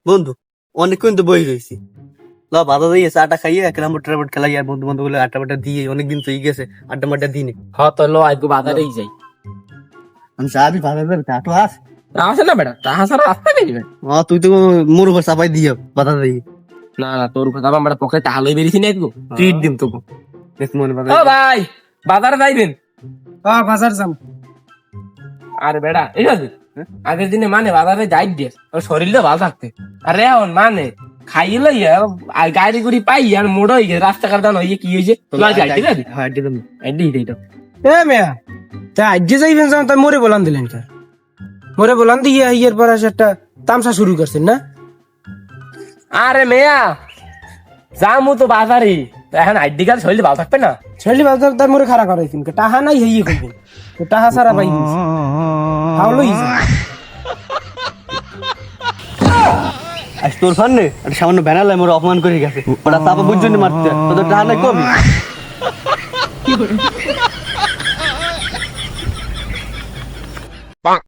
বন্ধু অনেকক্ষণ তো বই রয়েছি, ল বাধা দিয়ে চাটা খাইয়ে এক নম্বর ট্রাবট খেলাই আর বন্ধু বান্ধব বলে আড্ডা বাড্ডা দিয়ে অনেকদিন তো গেছে আড্ডা মাড্ডা দিনে। তো লো আজকে বাজারেই যাই। আমি চাবি বাধা দেবে তা তো আস। আছে না বেটা, টাহা ছাড়া রাস্তা নেই বেটা। তুই তো মোর উপর চাপাই দিয়ে বাধা দিয়ে। না না, তোর কথা আমার পকেটে টাহা লই বেরিয়েছি না একটু ট্রিট দিম তোকে। দেখ মনে বাধা। ও ভাই, বাজারে যাইবেন? বাজার যাম। আরে বেটা এই আছে আগের দিনে মানে বাজারে যাই দিয়ে ওর শরীরটা ভালো থাকতে, আরে এখন মানে খাইলে গাড়ি গুড়ি পাই আর মোড় হয়ে গেছে রাস্তাঘাট দান হয়ে কি হয়েছে হ্যাঁ দিলাম। এ মেয়া তা আজকে যাইবেন যাম তাই মোরে বলান দিলেন স্যার, মোরে বলান দিয়ে ইয়ের পর আসে একটা তামসা শুরু করছেন না? আরে মেয়া যামু তো বাজারে, এখন আইডি কার্ড শরীর ভালো থাকবে না। ছেলে বাজার তার মোরে খাড়া করাইছেন টাহা নাই হইয়ে করবেন, তো টাহা সারা পাই হাওলো ইসে আজ তোর সামনে একটা সামান্য ব্যানার লাই মোর অপমান করে গেছে, ওটা চাপা বুঝজন্য মারতে তোদের টাকা নাই কম।